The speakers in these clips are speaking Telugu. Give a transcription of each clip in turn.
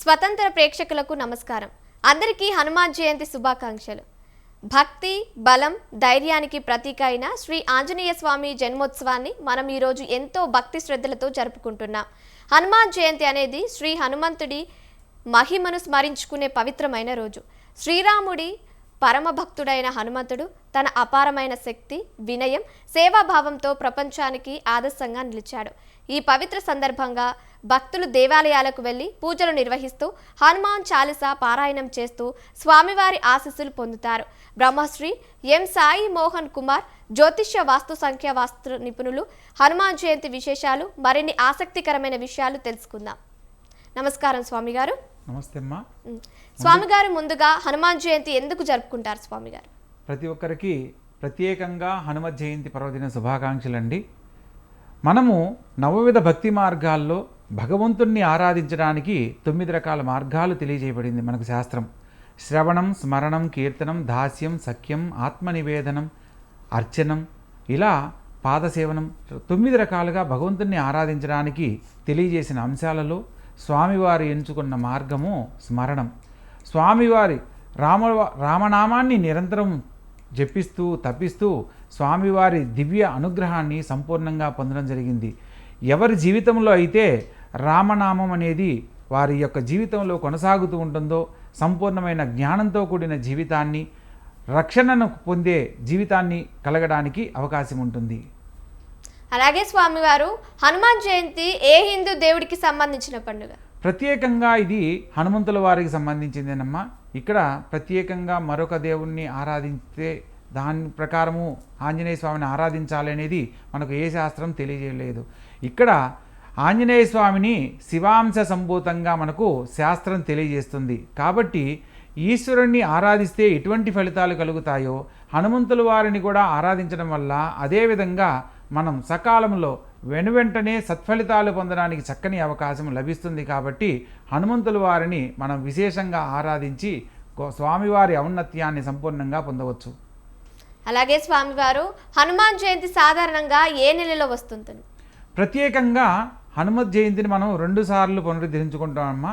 స్వతంత్ర ప్రేక్షకులకు నమస్కారం. అందరికీ హనుమాన్ జయంతి శుభాకాంక్షలు. భక్తి, బలం, ధైర్యానికి ప్రతీక అయిన శ్రీ ఆంజనేయ స్వామి జన్మోత్సవాన్ని మనం ఈరోజు ఎంతో భక్తి శ్రద్ధలతో జరుపుకుంటున్నాం. హనుమాన్ జయంతి అనేది శ్రీ హనుమంతుడి మహిమను స్మరించుకునే పవిత్రమైన రోజు. శ్రీరాముడి పరమ భక్తుడైన హనుమంతుడు తన అపారమైన శక్తి, వినయం, సేవాభావంతో ప్రపంచానికి ఆదర్శంగా నిలిచాడు. ఈ పవిత్ర సందర్భంగా భక్తులు దేవాలయాలకు వెళ్లి పూజలు నిర్వహిస్తూ హనుమాన్ చాలీసా పారాయణం చేస్తూ స్వామివారి ఆశీస్సులు పొందుతారు. బ్రహ్మశ్రీ ఎం సాయి మోహన్ కుమార్, జ్యోతిష్య వాస్తు సంఖ్య వాస్తు నిపుణులు, హనుమాన్ జయంతి విశేషాలు, మరిన్ని ఆసక్తికరమైన విషయాలు తెలుసుకుందాం. నమస్కారం స్వామి గారు. నమస్తే అమ్మా. స్వామి గారు, ముందుగా హనుమాన్ జయంతి ఎందుకు జరుపుకుంటారు స్వామి గారు? ప్రతి ఒక్కరికి ప్రత్యేకంగా హనుమత్ జయంతి పర్వదిన శుభాకాంక్షలండి. మనము నవవిధ భక్తి మార్గాల్లో భగవంతుణ్ణి ఆరాధించడానికి 9 రకాల మార్గాలు తెలియజేయబడింది మనకు శాస్త్రం. శ్రవణం, స్మరణం, కీర్తనం, దాస్యం, సఖ్యం, ఆత్మనివేదనం, అర్చనం, ఇలా పాదసేవనం, 9 రకాలుగా భగవంతుణ్ణి ఆరాధించడానికి తెలియజేసిన అంశాలలో స్వామివారు ఎంచుకున్న మార్గము స్మరణం. స్వామివారి రామనామాన్ని నిరంతరం జపిస్తూ తప్పిస్తూ స్వామివారి దివ్య అనుగ్రహాన్ని సంపూర్ణంగా పొందడం జరిగింది. ఎవరి జీవితంలో అయితే రామనామం అనేది వారి యొక్క జీవితంలో కొనసాగుతూ ఉంటుందో సంపూర్ణమైన జ్ఞానంతో కూడిన జీవితాన్ని, రక్షణను పొందే జీవితాన్ని కలగడానికి అవకాశం ఉంటుంది. అలాగే స్వామివారు, హనుమాన్ జయంతి ఏ హిందూ దేవుడికి సంబంధించిన పండుగ? ప్రత్యేకంగా ఇది హనుమంతుల వారికి సంబంధించిందేనమ్మా. ఇక్కడ ప్రత్యేకంగా మరొక దేవుణ్ణి ఆరాధించే దాని ప్రకారము ఆంజనేయ స్వామిని ఆరాధించాలి అనేది మనకు ఏ శాస్త్రం తెలియజేయలేదు. ఇక్కడ ఆంజనేయ స్వామిని శివాంశ సంభూతంగా మనకు శాస్త్రం తెలియజేస్తుంది. కాబట్టి ఈశ్వరుణ్ణి ఆరాధిస్తే ఎటువంటి ఫలితాలు కలుగుతాయో హనుమంతుల వారిని కూడా ఆరాధించడం వల్ల అదేవిధంగా మనం సకాలంలో వెనువెంటనే సత్ఫలితాలు పొందడానికి చక్కని అవకాశం లభిస్తుంది. కాబట్టి హనుమంతుల వారిని మనం విశేషంగా ఆరాధించి స్వామివారి ఔన్నత్యాన్ని సంపూర్ణంగా పొందవచ్చు. అలాగే స్వామివారు, హనుమాన్ జయంతి సాధారణంగా ఏ నెలలో వస్తుంది? ప్రత్యేకంగా హనుమత్ జయంతిని మనం 2 సార్లు పునరుద్ధరించుకుంటామమ్మా.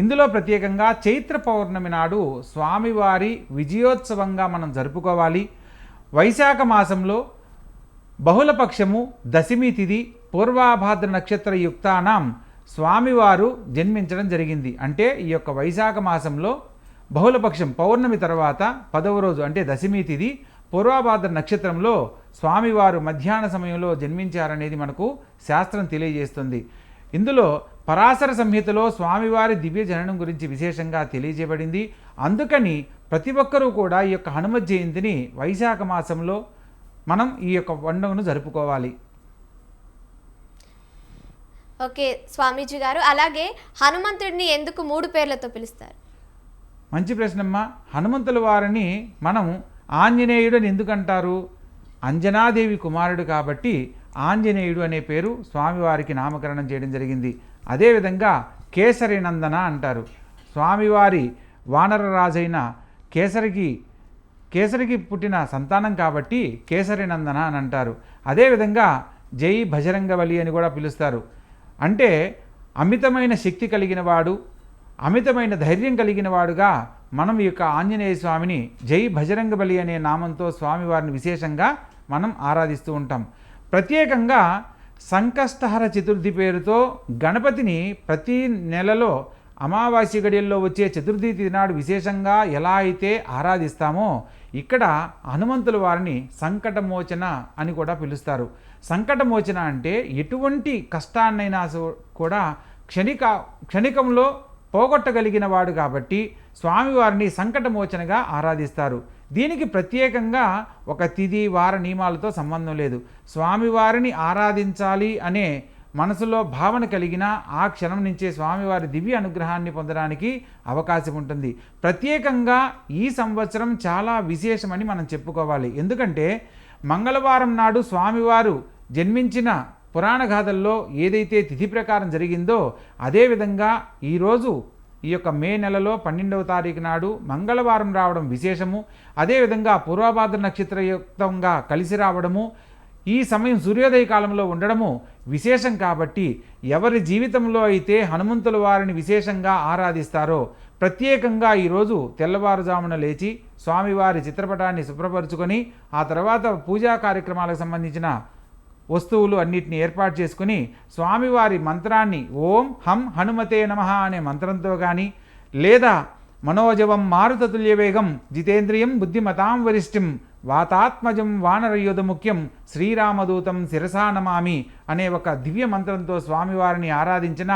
ఇందులో ప్రత్యేకంగా చైత్ర పౌర్ణమి నాడు స్వామివారి విజయోత్సవంగా మనం జరుపుకోవాలి. వైశాఖ మాసంలో బహుళపక్షము దశమి తిథి పూర్వాభాద్ర నక్షత్ర యుక్తానాం స్వామివారు జన్మించడం జరిగింది. అంటే ఈ యొక్క వైశాఖ మాసంలో బహుళపక్షం పౌర్ణమి తర్వాత 10వ రోజు అంటే దశమి తిథి పూర్వాభాద్ర నక్షత్రంలో స్వామివారు మధ్యాహ్న సమయంలో జన్మించారనేది మనకు శాస్త్రం తెలియజేస్తుంది. ఇందులో పరాశర సంహితలో స్వామివారి దివ్య జననం గురించి విశేషంగా తెలియజేయబడింది. అందుకని ప్రతి ఒక్కరూ కూడా ఈ యొక్క హనుమత్ జయంతిని వైశాఖ మాసంలో మనం ఈ యొక్క పండుగను జరుపుకోవాలి. ఓకే స్వామీజీ గారు, అలాగే హనుమంతుడిని ఎందుకు 3 పేర్లతో పిలుస్తారు? మంచి ప్రశ్నమ్మా. హనుమంతుల వారిని మనం ఆంజనేయుడు అని ఎందుకంటారు? అంజనాదేవి కుమారుడు కాబట్టి ఆంజనేయుడు అనే పేరు స్వామివారికి నామకరణం చేయడం జరిగింది. అదేవిధంగా కేసరి నందన అంటారు. స్వామివారి వానరరాజైన కేసరికి పుట్టిన సంతానం కాబట్టి కేసరి నందన అని అంటారు. అదేవిధంగా జై భజరంగబలి అని కూడా పిలుస్తారు. అంటే అమితమైన శక్తి కలిగిన వాడు, అమితమైన ధైర్యం కలిగిన వాడుగా మనం ఈ యొక్క ఆంజనేయ స్వామిని జై భజరంగబలి అనే నామంతో స్వామివారిని విశేషంగా మనం ఆరాధిస్తూ ఉంటాం. ప్రత్యేకంగా సంకష్టహర చతుర్థి పేరుతో గణపతిని ప్రతి నెలలో అమావాస్య గడియల్లో వచ్చే చతుర్థి తిథి నాడు విశేషంగా ఎలా అయితే ఆరాధిస్తామో ఇక్కడ హనుమంతుల వారిని సంకటమోచన అని కూడా పిలుస్తారు. సంకటమోచన అంటే ఎటువంటి కష్టాన్నైనా కూడా క్షణికంలో పోగొట్టగలిగిన వాడు కాబట్టి స్వామివారిని సంకటమోచనగా ఆరాధిస్తారు. దీనికి ప్రత్యేకంగా ఒక తిథి, వార నియమాలతో సంబంధం లేదు. స్వామివారిని ఆరాధించాలి అనే మనసులో భావన కలిగిన ఆ క్షణం నుంచే స్వామివారి దివ్య అనుగ్రహాన్ని పొందడానికి అవకాశం ఉంటుంది. ప్రత్యేకంగా ఈ సంవత్సరం చాలా విశేషమని మనం చెప్పుకోవాలి. ఎందుకంటే మంగళవారం నాడు స్వామివారు జన్మించిన పురాణ గాథల్లో ఏదైతే తిథి ప్రకారం జరిగిందో అదేవిధంగా ఈరోజు ఈ యొక్క మే నెలలో 12వ తారీఖు నాడు మంగళవారం రావడం విశేషము. అదేవిధంగా పూర్వభాద్ర నక్షత్రయుక్తంగా కలిసి రావడము ఈ సమయం సూర్యోదయ కాలంలో ఉండడము విశేషం కాబట్టి ఎవరి జీవితంలో అయితే హనుమంతుల వారిని విశేషంగా ఆరాధిస్తారో ప్రత్యేకంగా ఈరోజు తెల్లవారుజామున లేచి స్వామివారి చిత్రపటాన్ని శుభ్రపరుచుకొని ఆ తర్వాత పూజా కార్యక్రమాలకు సంబంధించిన వస్తువులు అన్నిటిని ఏర్పాటు చేసుకుని స్వామివారి మంత్రాన్ని ఓం హం హనుమతే నమః అనే మంత్రంతో కానీ లేదా మనోజవం మారుతతుల్యవేగం జితేంద్రియం బుద్ధిమతాం వరిష్ఠిం వాతాత్మజం వానరయోధ ముఖ్యం శ్రీరామదూతం శిరసా నమామి అనే ఒక దివ్య మంత్రంతో స్వామివారిని ఆరాధించిన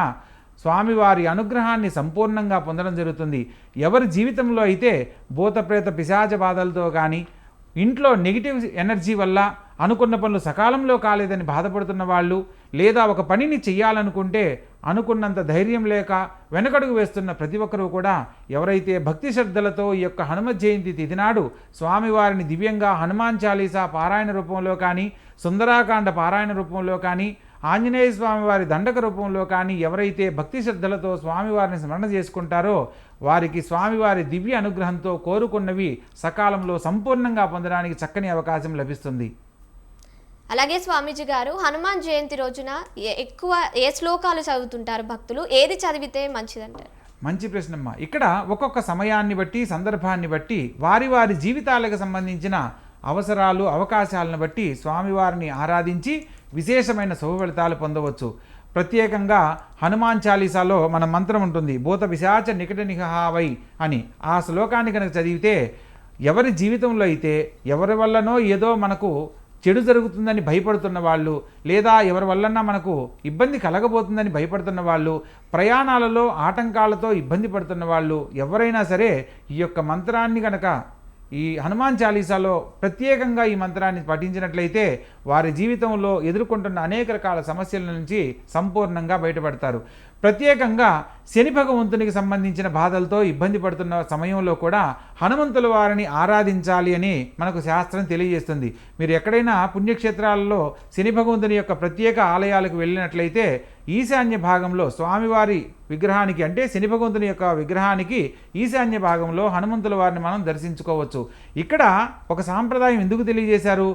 స్వామివారి అనుగ్రహాన్ని సంపూర్ణంగా పొందడం జరుగుతుంది. ఎవరి జీవితంలో అయితే భూతప్రేత పిశాచ బాధలతో కానీ ఇంట్లో నెగిటివ్ ఎనర్జీ వల్ల అనుకున్న పనులు సకాలంలో కాలేదని బాధపడుతున్న వాళ్ళు లేదా ఒక పనిని చెయ్యాలనుకుంటే అనుకున్నంత ధైర్యం లేక వెనకడుగు వేస్తున్న ప్రతి ఒక్కరూ కూడా ఎవరైతే భక్తి శ్రద్ధలతో ఈ యొక్క హనుమత్ జయంతి తిథి నాడు స్వామివారిని దివ్యంగా హనుమాన్ చాలీసా పారాయణ రూపంలో కానీ సుందరాకాండ పారాయణ రూపంలో కానీ ఆంజనేయ స్వామివారి దండక రూపంలో కానీ ఎవరైతే భక్తి శ్రద్ధలతో స్వామివారిని స్మరణ చేసుకుంటారో వారికి స్వామివారి దివ్య అనుగ్రహంతో కోరుకున్నవి సకాలంలో సంపూర్ణంగా పొందడానికి చక్కని అవకాశం లభిస్తుంది. అలాగే స్వామీజీ గారు హనుమాన్ జయంతి రోజున ఎక్కువ ఏ శ్లోకాలు చదువుతుంటారు భక్తులు, ఏది చదివితే మంచిదంటారు? మంచి ప్రశ్నమ్మ. ఇక్కడ ఒక్కొక్క సమయాన్ని బట్టి సందర్భాన్ని బట్టి వారి వారి జీవితాలకు సంబంధించిన అవసరాలు అవకాశాలను బట్టి స్వామివారిని ఆరాధించి విశేషమైన శుభ ఫలితాలు పొందవచ్చు. ప్రత్యేకంగా హనుమాన్ చాలీసాలో మన మంత్రం ఉంటుంది, భూత పిశాచ నికట నిహావై అని. ఆ శ్లోకాన్ని కనుక చదివితే ఎవరి జీవితంలో అయితే ఎవరి వల్లనో ఏదో మనకు చెడు జరుగుతుందని భయపడుతున్న వాళ్ళు లేదా ఎవరి వల్లన్నా మనకు ఇబ్బంది కలగబోతుందని భయపడుతున్న వాళ్ళు, ప్రయాణాలలో ఆటంకాలతో ఇబ్బంది పడుతున్న వాళ్ళు ఎవరైనా సరే ఈ యొక్క మంత్రాన్ని కనుక ఈ హనుమాన్ చాలీసాలో ప్రత్యేకంగా ఈ మంత్రాన్ని పఠించినట్లయితే వారి జీవితంలో ఎదుర్కొంటున్న అనేక రకాల సమస్యల నుంచి సంపూర్ణంగా బయటపడతారు. ప్రత్యేకంగా శని భగవంతునికి సంబంధించిన బాధలతో ఇబ్బంది పడుతున్న సమయంలో కూడా హనుమంతుల వారిని ఆరాధించాలి అని మనకు శాస్త్రం తెలియజేస్తుంది. మీరు ఎక్కడైనా పుణ్యక్షేత్రాలలో శని భగవంతుని యొక్క ప్రత్యేక ఆలయాలకు వెళ్ళినట్లయితే ఈశాన్య భాగంలో స్వామివారి విగ్రహానికి అంటే శని భగవంతుని యొక్క విగ్రహానికి ఈశాన్య భాగంలో హనుమంతుల వారిని మనం దర్శించుకోవచ్చు. ఇక్కడ ఒక సాంప్రదాయం ఎందుకు తెలియజేశారు?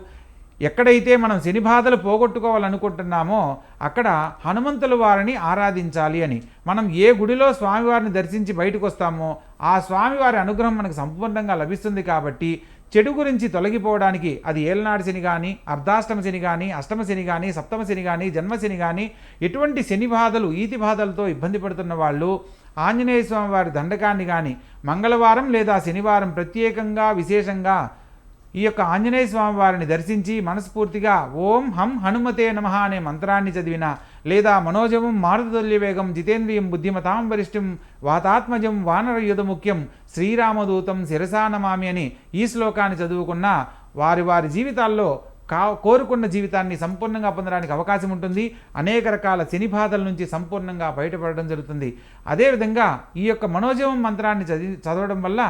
ఎక్కడైతే మనం శని బాధలు పోగొట్టుకోవాలనుకుంటున్నామో అక్కడ హనుమంతుల వారిని ఆరాధించాలి అని. మనం ఏ గుడిలో స్వామివారిని దర్శించి బయటకు వస్తామో ఆ స్వామివారి అనుగ్రహం మనకు సంపూర్ణంగా లభిస్తుంది. కాబట్టి చెడు గురించి తొలగిపోవడానికి అది ఏలనాడు శని కానీ అర్ధాష్టమ శని కానీ అష్టమ శని కానీ సప్తమ శని కానీ జన్మశని కానీ ఎటువంటి శని బాధలు ఈతి బాధలతో ఇబ్బంది పడుతున్న వాళ్ళు ఆంజనేయ స్వామి వారి దండకాన్ని కానీ మంగళవారం లేదా శనివారం ప్రత్యేకంగా విశేషంగా ఈ యొక్క ఆంజనేయ స్వామి వారిని దర్శించి మనస్ఫూర్తిగా ఓం హం హనుమతే నమః అనే మంత్రాన్ని చదివిన లేదా మనోజవం మారుతతుల్యవేగం జితేంద్రియం బుద్ధిమతాం వరిష్ఠిం వాతాత్మజం వానరయుధ ముఖ్యం శ్రీరామదూతం శిరసా నమామి అని ఈ శ్లోకాన్ని చదువుకున్న వారి వారి జీవితాల్లో కోరుకున్న జీవితాన్ని సంపూర్ణంగా పొందడానికి అవకాశం ఉంటుంది. అనేక రకాల శని బాధల నుంచి సంపూర్ణంగా బయటపడడం జరుగుతుంది. అదేవిధంగా ఈ యొక్క మనోజవం మంత్రాన్ని చదవడం వల్ల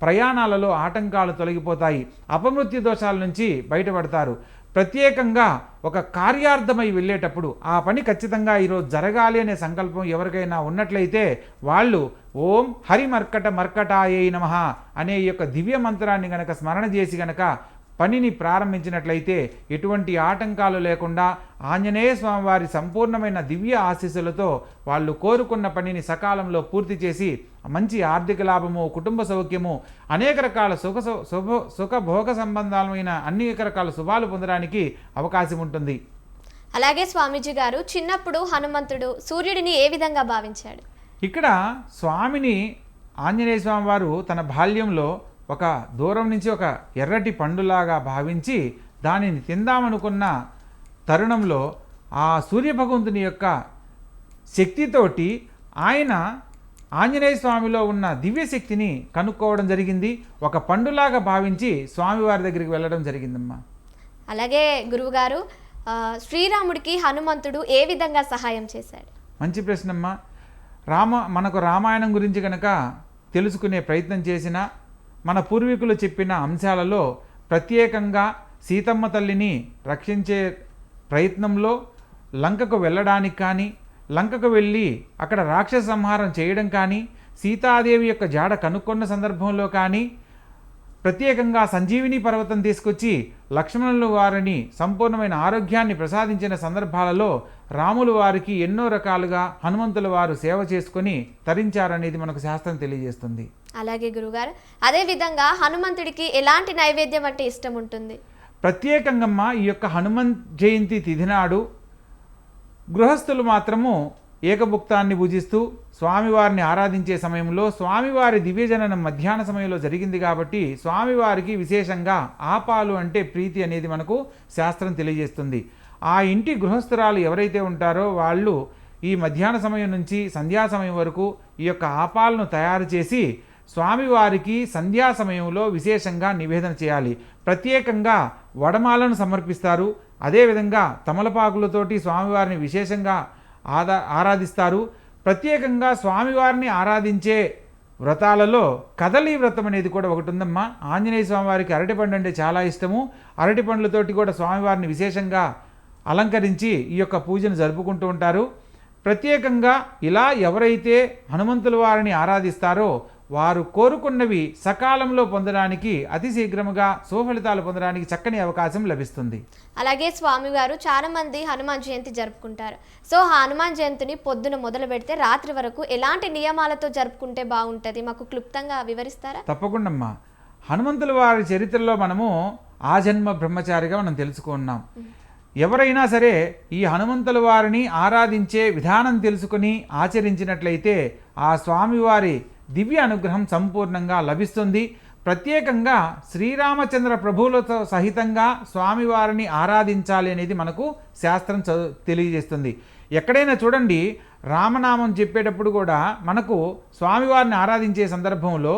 ప్రయాణాలలో ఆటంకాలు తొలగిపోతాయి, అపమృత్యు దోషాల నుంచి బయటపడతారు. ప్రత్యేకంగా ఒక కార్యార్థమై వెళ్ళేటప్పుడు ఆ పని ఖచ్చితంగా ఈరోజు జరగాలి అనే సంకల్పం ఎవరికైనా ఉన్నట్లయితే వాళ్ళు ఓం హరి మర్కట మర్కటాయై నమః అనే ఈ యొక్క దివ్య మంత్రాన్ని గనక స్మరణ చేసి గనక పనిని ప్రారంభించినట్లయితే ఎటువంటి ఆటంకాలు లేకుండా ఆంజనేయ స్వామివారి సంపూర్ణమైన దివ్య ఆశీస్సులతో వాళ్ళు కోరుకున్న పనిని సకాలంలో పూర్తి చేసి మంచి ఆర్థిక లాభము, కుటుంబ సౌఖ్యము, అనేక రకాల సుఖభోగ సంబంధాలమైన అనేక రకాల శుభాలు పొందడానికి అవకాశం ఉంటుంది. అలాగే స్వామీజీ గారు చిన్నప్పుడు హనుమంతుడు సూర్యుడిని ఏ విధంగా భావించాడు? ఇక్కడ స్వామిని ఆంజనేయ స్వామి వారు తన బాల్యంలో ఒక దూరం నుంచి ఒక ఎర్రటి పండులాగా భావించి దానిని తిందామనుకున్న తరుణంలో ఆ సూర్యభగవంతుని యొక్క శక్తితోటి ఆయన ఆంజనేయ స్వామిలో ఉన్న దివ్యశక్తిని కనుక్కోవడం జరిగింది. ఒక పండులాగా భావించి స్వామివారి దగ్గరికి వెళ్ళడం జరిగిందమ్మా. అలాగే గురువుగారు శ్రీరాముడికి హనుమంతుడు ఏ విధంగా సహాయం చేశాడు? మంచి ప్రశ్నమ్మా. మనకు రామాయణం గురించి కనుక తెలుసుకునే ప్రయత్నం చేసిన మన పూర్వీకులు చెప్పిన అంశాలలో ప్రత్యేకంగా సీతమ్మ తల్లిని రక్షించే ప్రయత్నంలో లంకకు వెళ్ళడానికి కానీ లంకకు వెళ్ళి అక్కడ రాక్షస సంహారం చేయడం కానీ సీతాదేవి యొక్క జాడ కనుక్కున్న సందర్భంలో కానీ ప్రత్యేకంగా సంజీవిని పర్వతం తీసుకొచ్చి లక్ష్మణుల వారిని సంపూర్ణమైన ఆరోగ్యాన్ని ప్రసాదించిన సందర్భాలలో రాములు వారికి ఎన్నో రకాలుగా హనుమంతుల వారు సేవ చేసుకొని తరించారనేది మనకు శాస్త్రం తెలియజేస్తుంది. అలాగే గురుగారు, అదే విధంగా హనుమంతుడికి ఎలాంటి నైవేద్యం అంటే ఇష్టం ఉంటుంది? ప్రత్యేకంగా ఈ యొక్క హనుమంత్ జయంతి తిథి నాడు గృహస్థులు మాత్రము ఏకభుక్తాన్ని పూజిస్తూ స్వామివారిని ఆరాధించే సమయంలో స్వామివారి దివ్యజననం మధ్యాహ్న సమయంలో జరిగింది కాబట్టి స్వామివారికి విశేషంగా ఆపాలు అంటే ప్రీతి అనేది మనకు శాస్త్రం తెలియజేస్తుంది. ఆ ఇంటి గృహస్థురాలు ఎవరైతే ఉంటారో వాళ్ళు ఈ మధ్యాహ్న సమయం నుంచి సంధ్యా సమయం వరకు ఈ యొక్క ఆపాలను తయారు చేసి స్వామివారికి సంధ్యా సమయంలో విశేషంగా నివేదన చేయాలి. ప్రత్యేకంగా వడమాలను సమర్పిస్తారు. అదేవిధంగా తమలపాకులతోటి స్వామివారిని విశేషంగా ఆరాధిస్తారు. ప్రత్యేకంగా స్వామివారిని ఆరాధించే వ్రతాలలో కదలి వ్రతం అనేది కూడా ఒకటి ఉందమ్మా. ఆంజనేయ స్వామివారికి అరటిపండు అంటే చాలా ఇష్టము. అరటి పండ్లతోటి కూడా స్వామివారిని విశేషంగా అలంకరించి ఈ యొక్క పూజను జరుపుకుంటూ ఉంటారు. ప్రత్యేకంగా ఇలా ఎవరైతే హనుమంతుల వారిని ఆరాధిస్తారో వారు కోరుకున్నవి సకాలంలో పొందడానికి అతి శీఘ్రముగా సుఫలితాలు పొందడానికి చక్కని అవకాశం లభిస్తుంది. అలాగే స్వామివారు చాలా మంది హనుమాన్ జయంతి జరుపుకుంటారు. సో హనుమాన్ జయంతిని పొద్దున మొదలు పెడితే రాత్రి వరకు ఎలాంటి నియమాలతో జరుపుకుంటే బాగుంటుంది, మాకు క్లుప్తంగా వివరిస్తారా? తప్పకుండా అమ్మా. హనుమంతుల వారి చరిత్రలో మనము ఆజన్మ బ్రహ్మచారిగా మనం తెలుసుకున్నాం. ఎవరైనా సరే ఈ హనుమంతుల వారిని ఆరాధించే విధానం తెలుసుకుని ఆచరించినట్లయితే ఆ స్వామివారి దివ్య అనుగ్రహం సంపూర్ణంగా లభిస్తుంది. ప్రత్యేకంగా శ్రీరామచంద్ర ప్రభువులతో సహితంగా స్వామివారిని ఆరాధించాలి అనేది మనకు శాస్త్రం తెలియజేస్తుంది. ఎక్కడైనా చూడండి, రామనామం చెప్పేటప్పుడు కూడా మనకు స్వామివారిని ఆరాధించే సందర్భంలో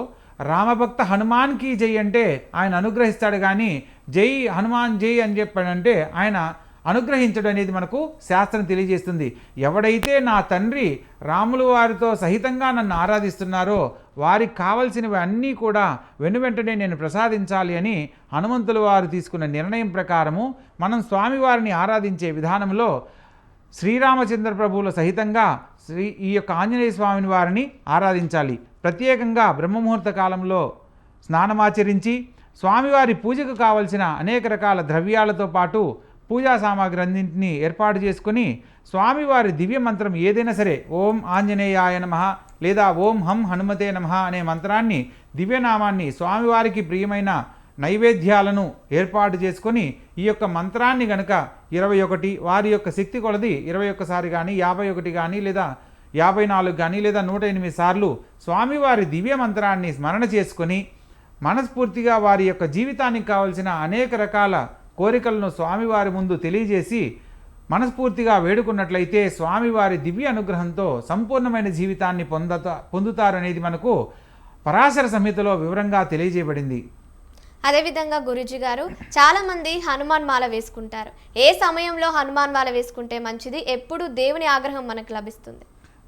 రామభక్త హనుమాన్కి జై అంటే ఆయన అనుగ్రహిస్తాడు, కానీ జై హనుమాన్ జై అని చెప్పాడంటే ఆయన అనుగ్రహించడం అనేది మనకు శాస్త్రం తెలియజేస్తుంది. ఎవడైతే నా తండ్రి రాములు వారితో సహితంగా నన్ను ఆరాధిస్తున్నారో వారికి కావలసినవి అన్నీ కూడా వెనువెంటనే నేను ప్రసాదించాలి అని హనుమంతుల వారు తీసుకున్న నిర్ణయం ప్రకారము మనం స్వామివారిని ఆరాధించే విధానంలో శ్రీరామచంద్ర ప్రభువుల సహితంగా ఈ యొక్క ఆంజనేయ స్వామిని వారిని ఆరాధించాలి. ప్రత్యేకంగా బ్రహ్మముహూర్త కాలంలో స్నానమాచరించి స్వామివారి పూజకు కావలసిన అనేక రకాల ద్రవ్యాలతో పాటు పూజా సామాగ్రి అన్నింటినీ ఏర్పాటు చేసుకుని స్వామివారి దివ్య మంత్రం ఏదైనా సరే, ఓం ఆంజనేయాయ నమః లేదా ఓం హం హనుమతే నమః అనే మంత్రాన్ని, దివ్యనామాన్ని, స్వామివారికి ప్రియమైన నైవేద్యాలను ఏర్పాటు చేసుకొని ఈ యొక్క మంత్రాన్ని గనక 21 వారి యొక్క శక్తి కొలది 21 సారి కానీ 51 కానీ లేదా 54 కానీ లేదా 108 సార్లు స్వామివారి దివ్య మంత్రాన్ని స్మరణ చేసుకొని మనస్ఫూర్తిగా వారి యొక్క జీవితానికి కావలసిన అనేక రకాల కోరికలను స్వామివారి ముందు తెలియజేసి మనస్ఫూర్తిగా వేడుకున్నట్లయితే స్వామివారి దివ్య అనుగ్రహంతో సంపూర్ణమైన జీవితాన్ని పొందుతారనేది మనకు పరాశర సంహితలో వివరంగా తెలియజేయబడింది. అదేవిధంగా గురూజీ గారు, చాలామంది హనుమాన్ మాల వేసుకుంటారు. ఏ సమయంలో హనుమాన్ మాల వేసుకుంటే మంచిది? ఎప్పుడు దేవుని ఆగ్రహం మనకు లభిస్తుంది?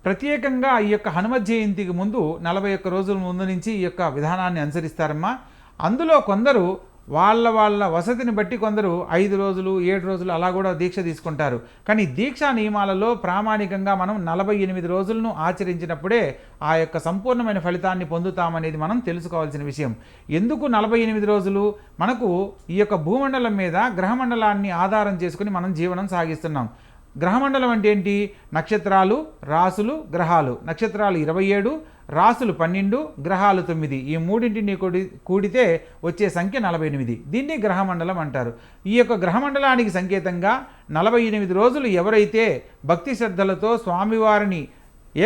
ప్రత్యేకంగా ఈ యొక్క హనుమత్ జయంతికి ముందు 41 రోజుల ముందు నుంచి ఈ యొక్క విధానాన్ని అనుసరిస్తారమ్మా. అందులో కొందరు వాళ్ళ వసతిని బట్టి కొందరు 5 రోజులు 7 రోజులు అలా కూడా దీక్ష తీసుకుంటారు. కానీ దీక్షా నియమాలలో ప్రామాణికంగా మనం 48 రోజులను ఆచరించినప్పుడే ఆ యొక్క సంపూర్ణమైన ఫలితాన్ని పొందుతామనేది మనం తెలుసుకోవాల్సిన విషయం. ఎందుకు 48 రోజులు? మనకు ఈ యొక్క భూమండలం మీద గ్రహమండలాన్ని ఆధారం చేసుకుని మనం జీవనం సాగిస్తున్నాం. గ్రహమండలం అంటే ఏంటి? నక్షత్రాలు, రాసులు, గ్రహాలు. నక్షత్రాలు 27, రాసులు 12, గ్రహాలు 9. ఈ మూడింటిని కూడితే వచ్చే సంఖ్య 48. దీన్ని గ్రహమండలం అంటారు. ఈ యొక్క గ్రహమండలానికి సంకేతంగా 48 రోజులు ఎవరైతే భక్తి శ్రద్ధలతో స్వామివారిని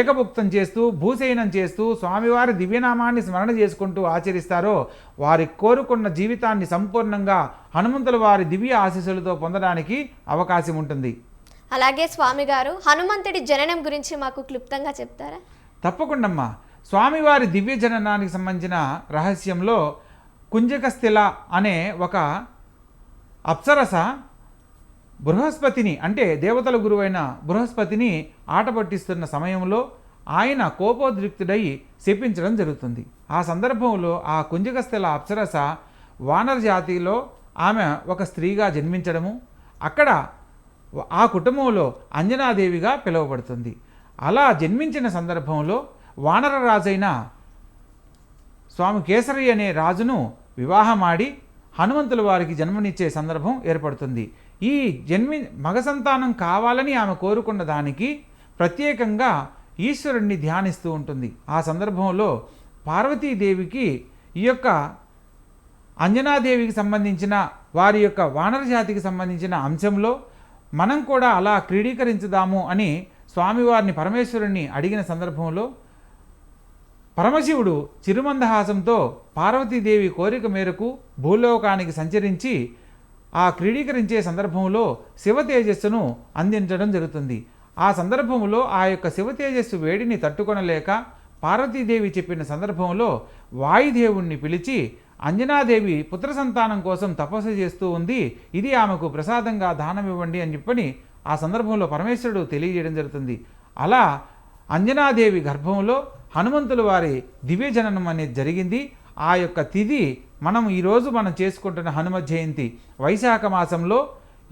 ఏకభుక్తం చేస్తూ భూశయనం చేస్తూ స్వామివారి దివ్యనామాన్ని స్మరణ చేసుకుంటూ ఆచరిస్తారో వారి కోరుకున్న జీవితాన్ని సంపూర్ణంగా హనుమంతుల వారి దివ్య ఆశీస్సులతో పొందడానికి అవకాశం ఉంటుంది. అలాగే స్వామి గారు, హనుమంతుడి జననం గురించి మాకు క్లుప్తంగా చెప్తారా? తప్పకుండా. స్వామివారి దివ్య జననానికి సంబంధించిన రహస్యంలో కుంజకస్థిల అనే ఒక అప్సరస బృహస్పతిని, అంటే దేవతల గురువైన బృహస్పతిని ఆట పట్టిస్తున్న సమయంలో ఆయన కోపోద్రిక్తుడై శపించడం జరుగుతుంది. ఆ సందర్భంలో ఆ కుంజకస్థిల అప్సరస వానర జాతిలో ఆమె ఒక స్త్రీగా జన్మించడము, అక్కడ ఆ కుటుంబంలో అంజనాదేవిగా పిలువబడుతుంది. అలా జన్మించిన సందర్భంలో వానర రాజైన స్వామి కేసరి అనే రాజును వివాహమాడి హనుమంతుల వారికి జన్మనిచ్చే సందర్భం ఏర్పడుతుంది. ఈ మగ సంతానం కావాలని ఆమె కోరుకున్న దానికి ప్రత్యేకంగా ఈశ్వరుణ్ణి ధ్యానిస్తూ ఉంటుంది. ఆ సందర్భంలో పార్వతీదేవికి ఈ యొక్క అంజనాదేవికి సంబంధించిన వారి యొక్క వానర జాతికి సంబంధించిన అంశంలో మనం కూడా అలా క్రీడీకరించుదాము అని స్వామివారిని పరమేశ్వరుణ్ణి అడిగిన సందర్భంలో పరమశివుడు చిరుమందహాసంతో పార్వతీదేవి కోరిక మేరకు భూలోకానికి సంచరించి ఆ క్రీడీకరించే సందర్భంలో శివ తేజస్సును అందించడం జరుగుతుంది. ఆ సందర్భంలో ఆ యొక్క శివ తేజస్సు వేడిని తట్టుకొనలేక పార్వతీదేవి చెప్పిన సందర్భంలో వాయుదేవుణ్ణి పిలిచి అంజనాదేవి పుత్ర సంతానం కోసం తపస్సు చేస్తూ ఉంది, ఇది ఆమెకు ప్రసాదంగా దానం ఇవ్వండి అని చెప్పని ఆ సందర్భంలో పరమేశ్వరుడు తెలియజేయడం జరుగుతుంది. అలా అంజనాదేవి గర్భంలో హనుమంతుల వారి దివ్య జననం అనేది జరిగింది. ఆ యొక్క తిథి ఈరోజు మనం చేసుకుంటున్న హనుమ జయంతి వైశాఖ మాసంలో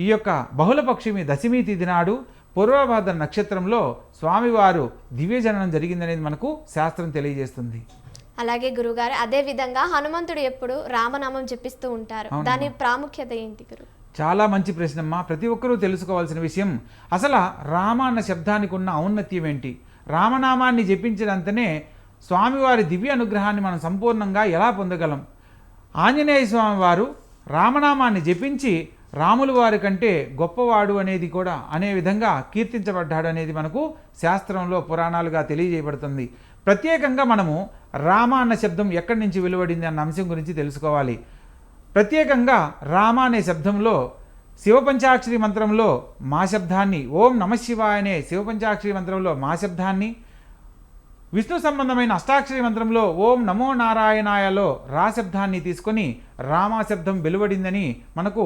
ఈ యొక్క బహుళపక్షమి దశమి తిథి నాడు పూర్వభాద్ర నక్షత్రంలో స్వామివారు దివ్య జననం జరిగిందనేది మనకు శాస్త్రం తెలియజేస్తుంది. అలాగే గురుగారు, అదే విధంగా హనుమంతుడు ఎప్పుడు రామనామం జపిస్తూ ఉంటారు, దాని ప్రాముఖ్యత ఏంటి గురు? చాలా మంచి ప్రశ్నమ్మా. ప్రతి ఒక్కరూ తెలుసుకోవాల్సిన విషయం, అసలు రామ అన్న శబ్దానికి ఉన్న ఔన్నత్యం ఏంటి? రామనామాన్ని జపించినంతనే స్వామివారి దివ్య అనుగ్రహాన్ని మనం సంపూర్ణంగా ఎలా పొందగలం? ఆంజనేయ స్వామి వారు రామనామాన్ని జపించి రాముల వారి కంటే గొప్పవాడు అనేది కూడా అనే విధంగా కీర్తించబడ్డాడు అనేది మనకు శాస్త్రంలో పురాణాలుగా తెలియజేయబడుతుంది. ప్రత్యేకంగా మనము రామ అన్న శబ్దం ఎక్కడి నుంచి వెలువడింది అన్న అంశం గురించి తెలుసుకోవాలి. ప్రత్యేకంగా రామ అనే శబ్దంలో శివపంచాక్షరి మంత్రంలో మా శబ్దాన్ని, ఓం నమశివాయ అనే శివపంచాక్షరి మంత్రంలో మా శబ్దాన్ని, విష్ణు సంబంధమైన అష్టాక్షరి మంత్రంలో ఓం నమో నారాయణాయలో రా శబ్దాన్ని తీసుకొని రామ శబ్దం వెలువడిందని మనకు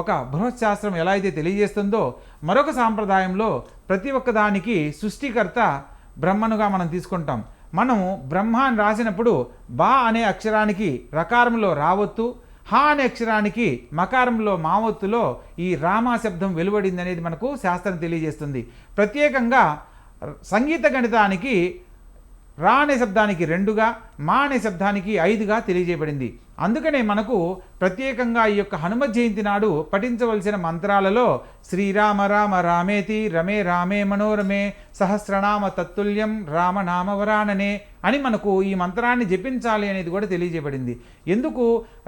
ఒక బృహశాస్త్రం ఎలా అయితే తెలియజేస్తుందో, మరొక సాంప్రదాయంలో ప్రతి ఒక్కదానికి సృష్టికర్త బ్రహ్మనుగా మనం తీసుకుంటాం. మనము బ్రహ్మ అని రాసినప్పుడు బా అనే అక్షరానికి రకారంలో రావత్తు, హా అనే అక్షరానికి మకారంలో మావత్తులో ఈ రామ శబ్దం వెలువడింది అనేది మనకు శాస్త్రం తెలియజేస్తుంది. ప్రత్యేకంగా సంగీత గణితానికి రా అనే శబ్దానికి 2గా, మా అనే శబ్దానికి 5గా తెలియజేయబడింది. అందుకనే మనకు ప్రత్యేకంగా ఈ యొక్క హనుమ జయంతి నాడు పఠించవలసిన మంత్రాలలో శ్రీరామ రామ రామేతి రమే రామే మనోరమే సహస్రనామ తత్తుల్యం రామనామవరాననే అని మనకు ఈ మంత్రాన్ని జపించాలి అనేది కూడా తెలియజేయబడింది. ఎందుకు?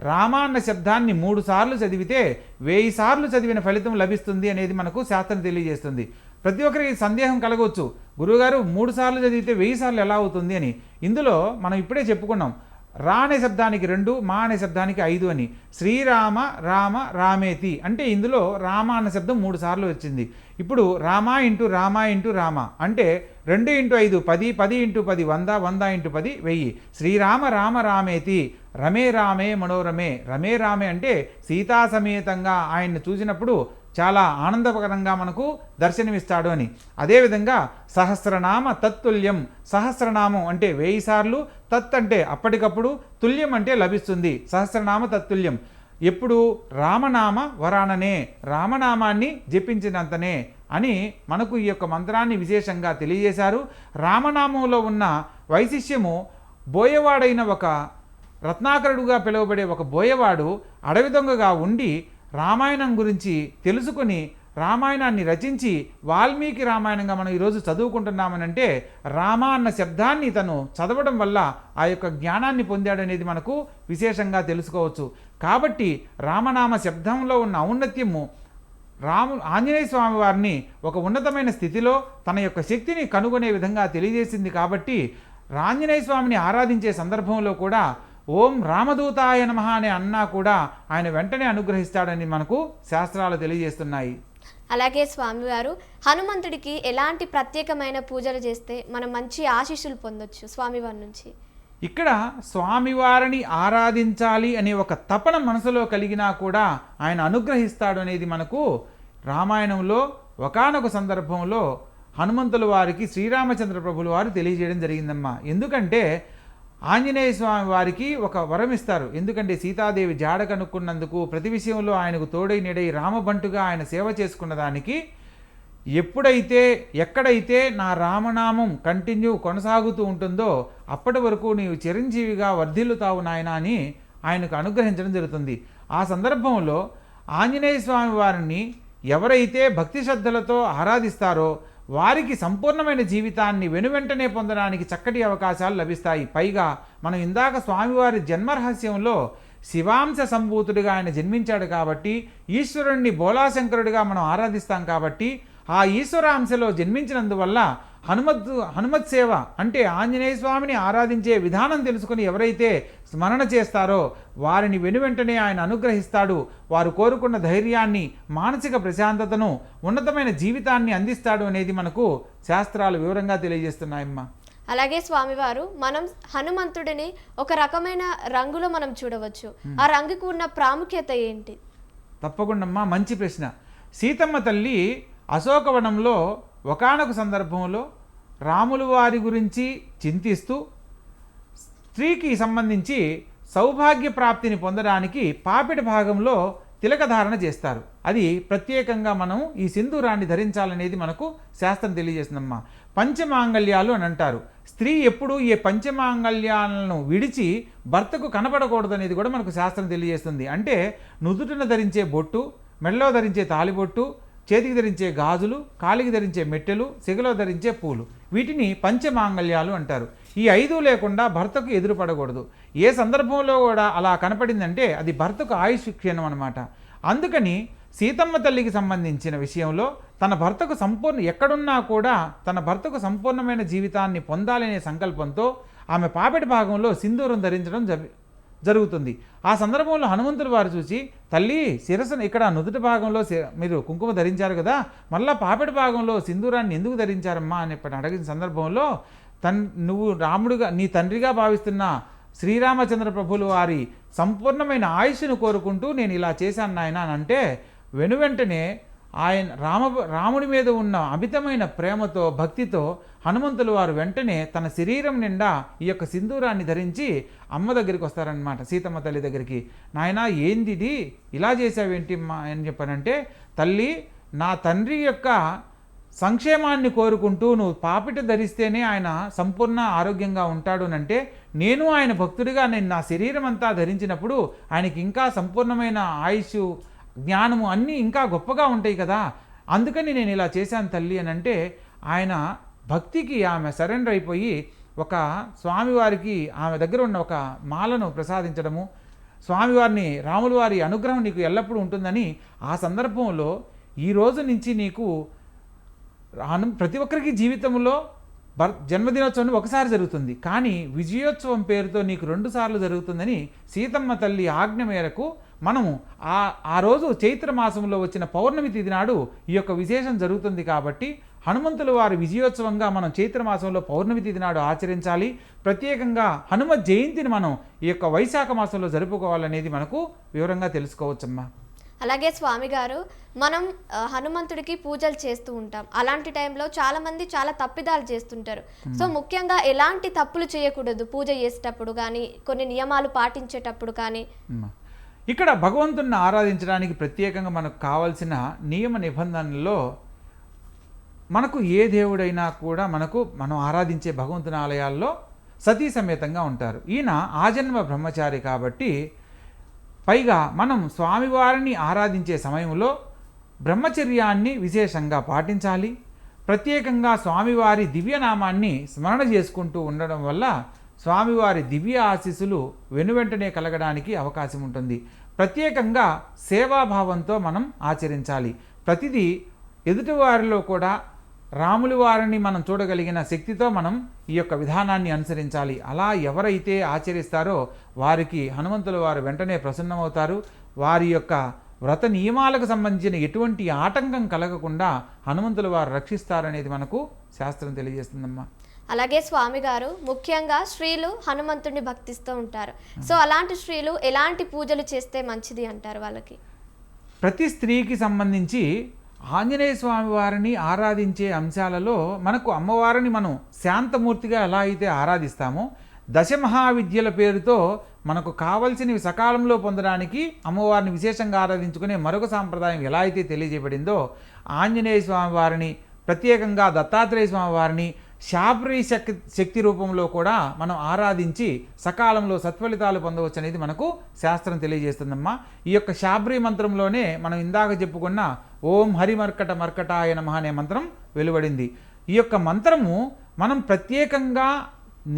రామ అన్న శబ్దాన్ని 3 సార్లు చదివితే 1000 సార్లు చదివిన ఫలితం లభిస్తుంది అనేది మనకు శాస్త్రం తెలియజేస్తుంది. ప్రతి ఒక్కరికి సందేహం కలగవచ్చు, గురువుగారు 3 సార్లు చదివితే 1000 సార్లు ఎలా అవుతుంది అని. ఇందులో మనం ఇప్పుడే చెప్పుకున్నాం, రా అనే శబ్దానికి 2, మా అనే శబ్దానికి 5 అని. శ్రీరామ రామ రామేతి అంటే ఇందులో రామ అన్న శబ్దం 3 సార్లు వచ్చింది. ఇప్పుడు రామ ఇంటూ రామ ఇంటూ రామ అంటే 2 × 5 10, 10 × 10 100, 100 × 10 1000. శ్రీరామ రామ రామేతి రమే రామే మనోరమే. రమే రామే అంటే సీతా సమేతంగా ఆయన్ని చూసినప్పుడు చాలా ఆనందకరంగా మనకు దర్శనమిస్తాడు అని. అదేవిధంగా సహస్రనామ తత్తుల్యం, సహస్రనామం అంటే 1000 సార్లు, తత్ అంటే అప్పటికప్పుడు, తుల్యం అంటే లభిస్తుంది. సహస్రనామ తత్తుల్యం ఎప్పుడు? రామనామ వరాననే, రామనామాన్ని జపించినంతనే అని మనకు ఈ యొక్క మంత్రాన్ని విశేషంగా తెలియజేశారు. రామనామంలో ఉన్న వైశిష్యము, బోయవాడైన ఒక రత్నాకరుడుగా పిలువబడే ఒక బోయవాడు అడవి దొంగగా ఉండి రామాయణం గురించి తెలుసుకొని రామాయణాన్ని రచించి వాల్మీకి రామాయణంగా మనం ఈరోజు చదువుకుంటున్నామనంటే రామ అన్న శబ్దాన్ని తను చదవడం వల్ల ఆ యొక్క జ్ఞానాన్ని పొందాడనేది మనకు విశేషంగా తెలుసుకోవచ్చు. కాబట్టి రామనామ శబ్దంలో ఉన్న ఔన్నత్యము ఆంజనేయ స్వామి వారిని ఒక ఉన్నతమైన స్థితిలో తన యొక్క శక్తిని కనుగొనే విధంగా తెలియజేసింది. కాబట్టి ఆంజనేయ స్వామిని ఆరాధించే సందర్భంలో కూడా ఓం రామదూతాయ నమః అనే అన్నా కూడా ఆయన వెంటనే అనుగ్రహిస్తాడని మనకు శాస్త్రాలు తెలియజేస్తున్నాయి. అలాగే స్వామివారు హనుమంతుడికి ఎలాంటి ప్రత్యేకమైన పూజలు చేస్తే మనం మంచి ఆశీస్సులు పొందొచ్చు స్వామివారి నుంచి? ఇక్కడ స్వామివారిని ఆరాధించాలి అనే ఒక తపన మనసులో కలిగినా కూడా ఆయన అనుగ్రహిస్తాడు అనేది మనకు రామాయణంలో ఒకానొక సందర్భంలో హనుమంతుల వారికి శ్రీరామచంద్ర ప్రభుల వారు తెలియజేయడం జరిగిందమ్మా. ఎందుకంటే ఆంజనేయ స్వామి వారికి ఒక వరం ఇస్తారు. ఎందుకంటే సీతాదేవి జాడ కనుక్కున్నందుకు, ప్రతి విషయంలో ఆయనకు తోడై నీడై రామబంటుగా ఆయన సేవ చేసుకున్న దానికి ఎప్పుడైతే ఎక్కడైతే నా రామనామం కంటిన్యూ కొనసాగుతూ ఉంటుందో అప్పటి వరకు నీవు చిరంజీవిగా వర్ధిల్లుతావు నాయన అని ఆయనకు అనుగ్రహించడం జరుగుతుంది. ఆ సందర్భంలో ఆంజనేయ స్వామి వారిని ఎవరైతే భక్తి శ్రద్ధలతో ఆరాధిస్తారో వారికి సంపూర్ణమైన జీవితాన్ని వెనువెంటనే పొందడానికి చక్కటి అవకాశాలు లభిస్తాయి. పైగా మనం ఇందాక స్వామివారి జన్మరహస్యంలో శివాంశ సంభూతుడిగా ఆయన జన్మించాడు కాబట్టి, ఈశ్వరుణ్ణి బోలాశంకరుడిగా మనం ఆరాధిస్తాం కాబట్టి, ఆ ఈశ్వరాంశలో జన్మించినందువల్ల హనుమత్ సేవ అంటే ఆంజనేయ స్వామిని ఆరాధించే విధానం తెలుసుకుని ఎవరైతే స్మరణ చేస్తారో వారిని వెనువెంటనే ఆయన అనుగ్రహిస్తాడు. వారు కోరుకున్న ధైర్యాన్ని, మానసిక ప్రశాంతతను, ఉన్నతమైన జీవితాన్ని అందిస్తాడు అనేది మనకు శాస్త్రాలు వివరంగా తెలియజేస్తున్నాయమ్మా. అలాగే స్వామివారు మనం హనుమంతుడిని ఒక రకమైన రంగులో మనం చూడవచ్చు. ఆ రంగుకు ఉన్న ప్రాముఖ్యత ఏంటి? తప్పకుండా మంచి ప్రశ్న. సీతమ్మ తల్లి అశోకవనంలో ఒకానొక సందర్భంలో రాములు వారి గురించి చింతిస్తూ స్త్రీకి సంబంధించి సౌభాగ్య ప్రాప్తిని పొందడానికి పాపిట భాగంలో తిలకధారణ చేస్తారు. అది ప్రత్యేకంగా మనం ఈ సింధూరాన్ని ధరించాలనేది మనకు శాస్త్రం తెలియజేస్తుందమ్మా. పంచమాంగళ్యాలు అని అంటారు. స్త్రీ ఎప్పుడు ఈ పంచమాంగళ్యాలను విడిచి భర్తకు కనపడకూడదు అనేది కూడా మనకు శాస్త్రం తెలియజేస్తుంది. అంటే నుదుటిన ధరించే బొట్టు, మెడలో ధరించే తాలిబొట్టు, చేతికి ధరించే గాజులు, కాలికి ధరించే మెట్టెలు, సిగలో ధరించే పూలు, వీటిని పంచమాంగళ్యాలు అంటారు. ఈ 5 లేకుండా భర్తకు ఎదురుపడకూడదు. ఏ సందర్భంలో కూడా అలా కనపడిందంటే అది భర్తకు ఆయుష్ క్షీణం అనమాట. అందుకని సీతమ్మ తల్లికి సంబంధించిన విషయంలో తన భర్తకు ఎక్కడున్నా కూడా తన భర్తకు సంపూర్ణమైన జీవితాన్ని పొందాలనే సంకల్పంతో ఆమె పాపెటి భాగంలో సింధూరం ధరించడం జరుగుతుంది. ఆ సందర్భంలో హనుమంతుడు వారు చూసి, తల్లి శిరస్సును ఇక్కడ నుదుటి భాగంలో మీరు కుంకుమ ధరించారు కదా, మళ్ళా పాపెటి భాగంలో సింధూరాన్ని ఎందుకు ధరించారమ్మా అని అడిగిన సందర్భంలో నువ్వు రాముడుగా నీ తండ్రిగా భావిస్తున్న శ్రీరామచంద్ర ప్రభులు వారి సంపూర్ణమైన ఆయుష్ను కోరుకుంటూ నేను ఇలా చేశాను నాయన అని అంటే, వెనువెంటనే రాముడి మీద ఉన్న అమితమైన ప్రేమతో, భక్తితో హనుమంతులు వారు వెంటనే తన శరీరం నిండా ఈ యొక్క సింధూరాన్ని ధరించి అమ్మ దగ్గరికి వస్తారనమాట, సీతమ్మ తల్లి దగ్గరికి. నాయనా ఏందిది ఇలా చేసావేంటి అమ్మా అని చెప్పానంటే, తల్లి నా తండ్రి యొక్క సంక్షేమాన్ని కోరుకుంటూ నువ్వు పాపిట ధరిస్తేనే ఆయన సంపూర్ణ ఆరోగ్యంగా ఉంటాడు అంటే, నేను ఆయన భక్తుడిగా నేను నా శరీరం అంతా ధరించినప్పుడు ఆయనకి ఇంకా సంపూర్ణమైన ఆయుష్, జ్ఞానము అన్నీ ఇంకా గొప్పగా ఉంటాయి కదా, అందుకని నేను ఇలా చేశాను తల్లి అని అంటే, ఆయన భక్తికి ఆమె సరెండర్ అయిపోయి ఒక స్వామివారికి ఆమె దగ్గర ఉన్న ఒక మాలను ప్రసాదించడము, స్వామివారిని రాముల వారి అనుగ్రహం నీకు ఎల్లప్పుడూ ఉంటుందని, ఆ సందర్భంలో ఈ రోజు నుంచి నీకు ప్రతి ఒక్కరికి జీవితంలో జన్మదినోత్సవం ఒకసారి జరుగుతుంది, కానీ విజయోత్సవం పేరుతో నీకు 2 సార్లు జరుగుతుందని సీతమ్మ తల్లి ఆజ్ఞ మేరకు మనము ఆ రోజు చైత్ర మాసంలో వచ్చిన పౌర్ణమి తిథి నాడు ఈ యొక్క విశేషం జరుగుతుంది. కాబట్టి హనుమంతుల వారి విజయోత్సవంగా మనం చైత్రమాసంలో పౌర్ణమి తిథి నాడు ఆచరించాలి. ప్రత్యేకంగా హనుమ జయంతిని మనం ఈ యొక్క వైశాఖ మాసంలో జరుపుకోవాలనేది మనకు వివరంగా తెలుసుకోవచ్చమ్మా. అలాగే స్వామి గారు, మనం హనుమంతుడికి పూజలు చేస్తూ ఉంటాం. అలాంటి టైంలో చాలామంది చాలా తప్పిదాలు చేస్తుంటారు. సో ముఖ్యంగా ఎలాంటి తప్పులు చేయకూడదు పూజ చేసేటప్పుడు కానీ, కొన్ని నియమాలు పాటించేటప్పుడు కానీ? ఇక్కడ భగవంతుడిని ఆరాధించడానికి ప్రత్యేకంగా మనకు కావాల్సిన నియమ నిబంధనల్లో మనకు ఏ దేవుడైనా కూడా మనం ఆరాధించే భగవంతుని ఆలయాల్లో సతీ సమేతంగా ఉంటారు. ఈయన ఆజన్మ బ్రహ్మచారి కాబట్టి, పైగా మనం స్వామివారిని ఆరాధించే సమయంలో బ్రహ్మచర్యాన్ని విశేషంగా పాటించాలి. ప్రత్యేకంగా స్వామివారి దివ్యనామాన్ని స్మరణ చేసుకుంటూ ఉండడం వల్ల స్వామివారి దివ్య ఆశీస్సులు వెనువెంటనే కలగడానికి అవకాశం ఉంటుంది. ప్రత్యేకంగా సేవాభావంతో మనం ఆచరించాలి. ప్రతిదీ ఎదుటివారిలో కూడా రాముల వారిని మనం చూడగలిగిన శక్తితో మనం ఈ యొక్క విధానాన్ని అనుసరించాలి. అలా ఎవరైతే ఆచరిస్తారో వారికి హనుమంతుల వారు వెంటనే ప్రసన్నమవుతారు. వారి యొక్క వ్రత నియమాలకు సంబంధించిన ఎటువంటి ఆటంకం కలగకుండా హనుమంతుల వారు రక్షిస్తారనేది మనకు శాస్త్రం తెలియజేస్తుందమ్మా. అలాగే స్వామి గారు, ముఖ్యంగా స్త్రీలు హనుమంతుడిని భక్తిస్తూ ఉంటారు. సో అలాంటి స్త్రీలు ఎలాంటి పూజలు చేస్తే మంచిది అంటారు వాళ్ళకి? ప్రతి స్త్రీకి సంబంధించి ఆంజనేయ స్వామి వారిని ఆరాధించే అంశాలలో మనకు అమ్మవారిని మనం శాంతమూర్తిగా ఎలా అయితే ఆరాధిస్తామో, దశమహావిద్యల పేరుతో మనకు కావలసినవి సకాలంలో పొందడానికి అమ్మవారిని విశేషంగా ఆరాధించుకునే మరొక సాంప్రదాయం ఎలా అయితే తెలియజేయబడిందో, ఆంజనేయ స్వామి వారిని ప్రత్యేకంగా దత్తాత్రేయ స్వామి వారిని శాబ్రీ శక్తి రూపంలో కూడా మనం ఆరాధించి సకాలంలో సత్ఫలితాలు పొందవచ్చు అనేది మనకు శాస్త్రం తెలియజేస్తుందమ్మా. ఈ యొక్క శాబ్రీ మంత్రంలోనే మనం ఇందాక చెప్పుకున్న ఓం హరిమర్కట మర్కటాయ నమః అనే మంత్రం వెలువడింది. ఈ యొక్క మంత్రము మనం ప్రత్యేకంగా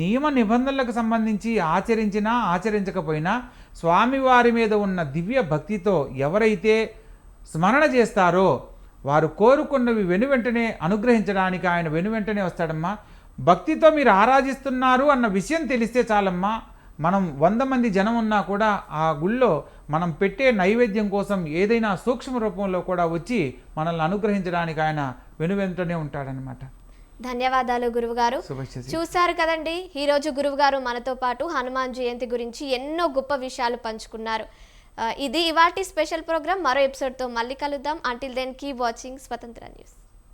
నియమ నిబంధనలకు సంబంధించి ఆచరించినా ఆచరించకపోయినా స్వామివారి మీద ఉన్న దివ్య భక్తితో ఎవరైతే స్మరణ చేస్తారో వారు కోరుకున్నవి వెనువెంటనే అనుగ్రహించడానికి ఆయన వెనువెంటనే వస్తాడమ్మా. భక్తితో మీరు ఆరాధిస్తున్నారు అన్న విషయం తెలిస్తే చాలమ్మా. మనం 100 మంది జనం ఉన్నా కూడా ఆ గుళ్ళో మనం పెట్టే నైవేద్యం కోసం ఏదైనా సూక్ష్మ రూపంలో కూడా వచ్చి మనల్ని అనుగ్రహించడానికి ఆయన వెనువెంటనే ఉంటాడనమాట. ధన్యవాదాలు గురువుగారు. శుభశ్రీ. చూశారు కదండి, ఈరోజు గురువుగారు మనతో పాటు హనుమాన్ జయంతి గురించి ఎన్నో గొప్ప విషయాలు పంచుకున్నారు. ఇది ఇవాటి స్పెషల్ ప్రోగ్రామ్. మరో ఎపిసోడ్తో మళ్ళీ కలుద్దాం. అంటిల్ దెన్ కీప్ వాచింగ్ స్వతంత్ర న్యూస్.